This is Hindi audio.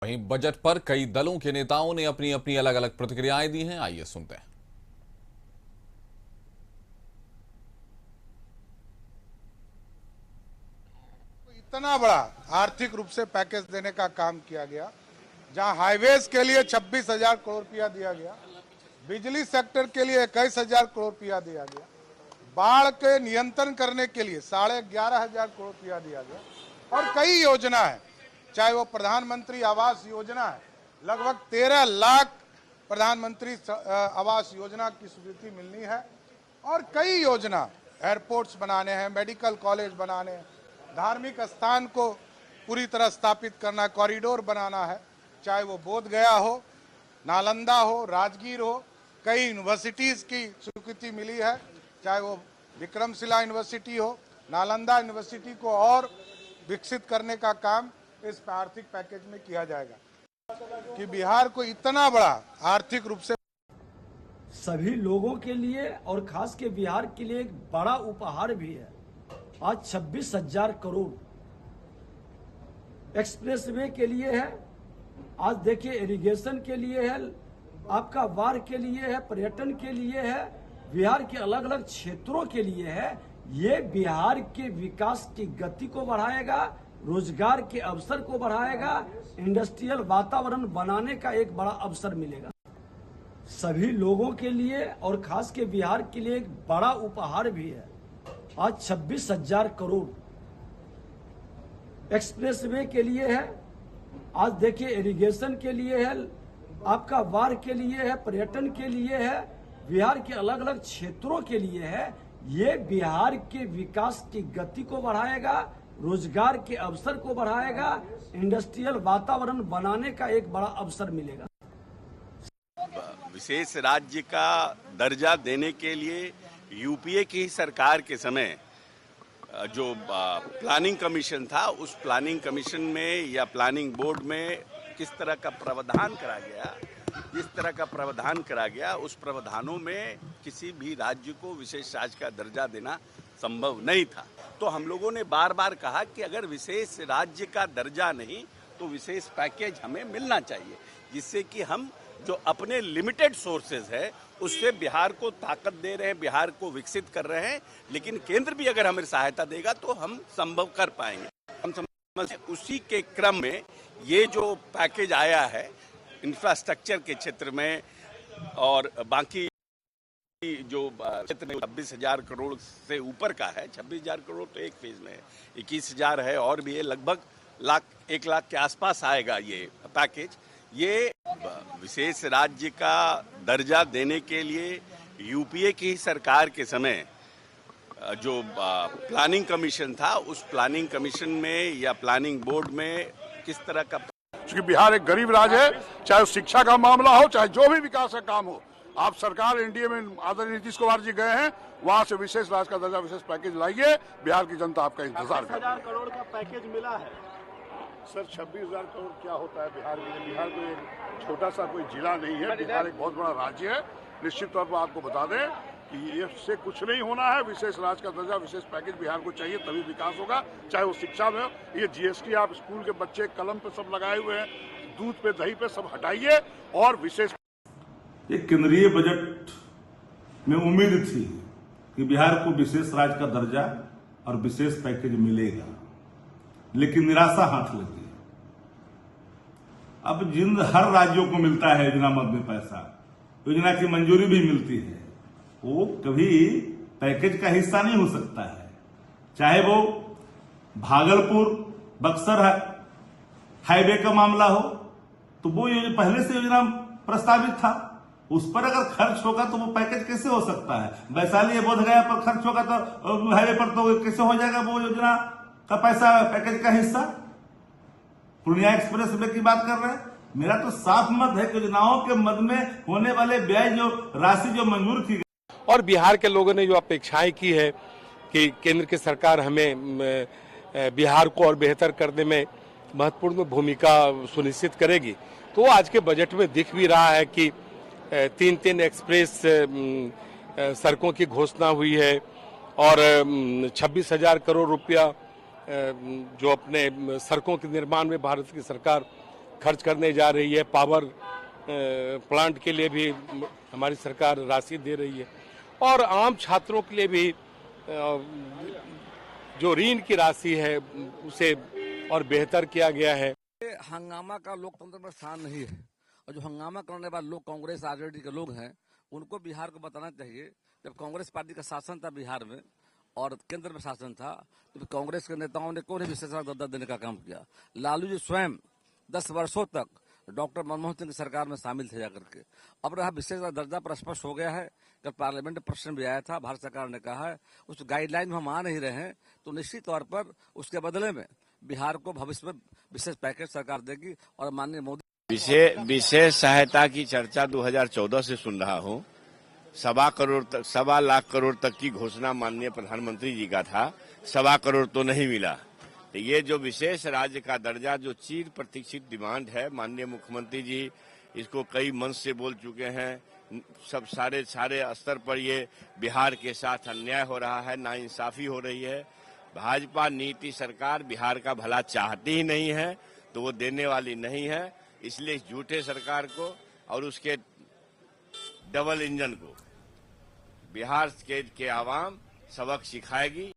वहीं बजट पर कई दलों के नेताओं ने अपनी अपनी अलग अलग प्रतिक्रियाएं दी हैं। आइए सुनते हैं। इतना बड़ा आर्थिक रूप से पैकेज देने का काम किया गया, जहां हाईवेज के लिए 26,000 करोड़ रुपया दिया गया, बिजली सेक्टर के लिए 21,000 करोड़ रुपया दिया गया, बाढ़ के नियंत्रण करने के लिए 11,500 करोड़ रुपया दिया गया और कई योजना है, चाहे वो प्रधानमंत्री आवास योजना है, लगभग 13 लाख प्रधानमंत्री आवास योजना की स्वीकृति मिलनी है और कई योजना, एयरपोर्ट्स बनाने हैं, मेडिकल कॉलेज बनाने हैं, धार्मिक स्थान को पूरी तरह स्थापित करना, कॉरिडोर बनाना है, चाहे वो बोध गया हो, नालंदा हो, राजगीर हो, कई यूनिवर्सिटीज की स्वीकृति मिली है, चाहे वो विक्रमशिला यूनिवर्सिटी हो, नालंदा यूनिवर्सिटी को और विकसित करने का काम इस आर्थिक पैकेज में किया जाएगा कि बिहार को इतना बड़ा आर्थिक रूप से सभी लोगों के लिए और खास के बिहार के लिए एक बड़ा उपहार भी है। आज 26,000 करोड़ एक्सप्रेस वे के लिए है, आज देखिए इरिगेशन के लिए है, आपका वार के लिए है, पर्यटन के लिए है, बिहार के अलग अलग क्षेत्रों के लिए है। ये बिहार के विकास की गति को बढ़ाएगा, रोजगार के अवसर को बढ़ाएगा, इंडस्ट्रियल वातावरण बनाने का एक बड़ा अवसर मिलेगा। सभी लोगों के लिए और खास के बिहार के लिए एक बड़ा उपहार भी है। आज 26,000 करोड़ एक्सप्रेस वे के लिए है, आज देखिए इरिगेशन के लिए है, आपका वार के लिए है, पर्यटन के लिए है, बिहार के अलग अलग क्षेत्रों के लिए है। ये बिहार के विकास की गति को बढ़ाएगा, रोजगार के अवसर को बढ़ाएगा, इंडस्ट्रियल वातावरण बनाने का एक बड़ा अवसर मिलेगा। विशेष राज्य का दर्जा देने के लिए यूपीए की सरकार के समय जो प्लानिंग कमीशन था, उस प्लानिंग कमीशन में या प्लानिंग बोर्ड में किस तरह का प्रावधान करा गया, जिस तरह का प्रावधान करा गया, उस प्रावधानों में किसी भी राज्य को विशेष राज्य का दर्जा देना संभव नहीं था। तो हम लोगों ने बार बार कहा कि अगर विशेष राज्य का दर्जा नहीं तो विशेष पैकेज हमें मिलना चाहिए, जिससे कि हम जो अपने लिमिटेड सोर्सेज है उससे बिहार को ताकत दे रहे हैं, बिहार को विकसित कर रहे हैं, लेकिन केंद्र भी अगर हमें सहायता देगा तो हम संभव कर पाएंगे। हम समझ उसी के क्रम में ये जो पैकेज आया है इंफ्रास्ट्रक्चर के क्षेत्र में और बाकी जो क्षेत्र में 26,000 करोड़ से ऊपर का है, 26,000 करोड़ तो एक फेज में है, 21,000 है और भी ये लगभग 1 लाख के आसपास आएगा ये पैकेज। ये विशेष राज्य का दर्जा देने के लिए यूपीए की सरकार के समय जो प्लानिंग कमीशन था, उस प्लानिंग कमीशन में या प्लानिंग बोर्ड में किस तरह का, क्योंकि बिहार एक गरीब राज्य है, चाहे शिक्षा का मामला हो, चाहे जो भी विकास का काम हो। आप सरकार एनडीए में आदरणीय नीतीश कुमार जी गए हैं, वहां से विशेष राज्य का दर्जा, विशेष पैकेज लाइए, बिहार की जनता आपका इंतजार कर। 26,000 करोड़ का पैकेज मिला है सर। 26,000 करोड़ क्या होता है बिहार में? बिहार कोई एक छोटा सा कोई जिला नहीं है, बिहार एक बहुत बड़ा राज्य है। निश्चित तौर पर आपको बता दें कि इससे कुछ नहीं होना है। विशेष राज्य का दर्जा, विशेष पैकेज बिहार को चाहिए, तभी विकास होगा, चाहे वो शिक्षा में हो। ये जीएसटी आप स्कूल के बच्चे कलम पे सब लगाए हुए हैं, दूध पे दही पे सब हटाइए और विशेष। एक केंद्रीय बजट में उम्मीद थी कि बिहार को विशेष राज्य का दर्जा और विशेष पैकेज मिलेगा, लेकिन निराशा हाथ लगी। अब हर राज्यों को मिलता है योजना मद में पैसा, योजना की मंजूरी भी मिलती है, वो कभी पैकेज का हिस्सा नहीं हो सकता है। चाहे वो भागलपुर बक्सर हाईवे का मामला हो, तो वो पहले से योजना प्रस्तावित था, उस पर अगर खर्च होगा तो वो पैकेज कैसे हो सकता है? वैशाली बोध गया पर खर्च होगा तो हाईवे पर तो कैसे हो जाएगा वो योजना का पैसा पैकेज का हिस्सा? पूर्णिया एक्सप्रेस वे की बात कर रहे हैं। मेरा तो साफ मत है कि योजनाओं के मद में होने वाले व्यय जो राशि जो मंजूर की गई, और बिहार के लोगों ने जो अपेक्षाएं की है कि केंद्र की सरकार हमें बिहार को और बेहतर करने में महत्वपूर्ण भूमिका सुनिश्चित करेगी, तो आज के बजट में दिख भी रहा है कि 3 एक्सप्रेस सड़कों की घोषणा हुई है और 26,000 करोड़ रुपया जो अपने सड़कों के निर्माण में भारत की सरकार खर्च करने जा रही है। पावर प्लांट के लिए भी हमारी सरकार राशि दे रही है और आम छात्रों के लिए भी जो ऋण की राशि है उसे और बेहतर किया गया है। हंगामा का लोकतंत्र में स्थान नहीं है और जो हंगामा करने वाले लोग कांग्रेस आरजेडी के लोग हैं उनको बिहार को बताना चाहिए, जब कांग्रेस पार्टी का शासन था बिहार में और केंद्र में शासन था तो कांग्रेस के नेताओं ने कौन विशेष दर्जा देने का काम किया। लालू जी स्वयं 10 वर्षों तक डॉक्टर मनमोहन सिंह की सरकार में शामिल थे जाकर के। अब रहा विशेष दर्जा पर स्पष्ट हो गया है। कल पार्लियामेंट में प्रश्न भी आया था, भारत सरकार ने कहा है उस गाइडलाइन में हम आ नहीं रहे हैं तो निश्चित तौर पर उसके बदले में बिहार को भविष्य में विशेष पैकेज सरकार देगी। और माननीय मोदी विशेष सहायता की चर्चा 2014 से सुन रहा हूँ। 1.25 लाख करोड़ तक की घोषणा माननीय प्रधानमंत्री जी का था, 1.25 करोड़ तो नहीं मिला। तो ये जो विशेष राज्य का दर्जा जो चिर प्रतीक्षित डिमांड है, माननीय मुख्यमंत्री जी इसको कई मंच से बोल चुके हैं। सब सारे स्तर पर ये बिहार के साथ अन्याय हो रहा है, नाइंसाफी हो रही है। भाजपा नीति सरकार बिहार का भला चाहती ही नहीं है तो वो देने वाली नहीं है। इसलिए इस झूठे सरकार को और उसके डबल इंजन को बिहार के आवाम सबक सिखाएगी।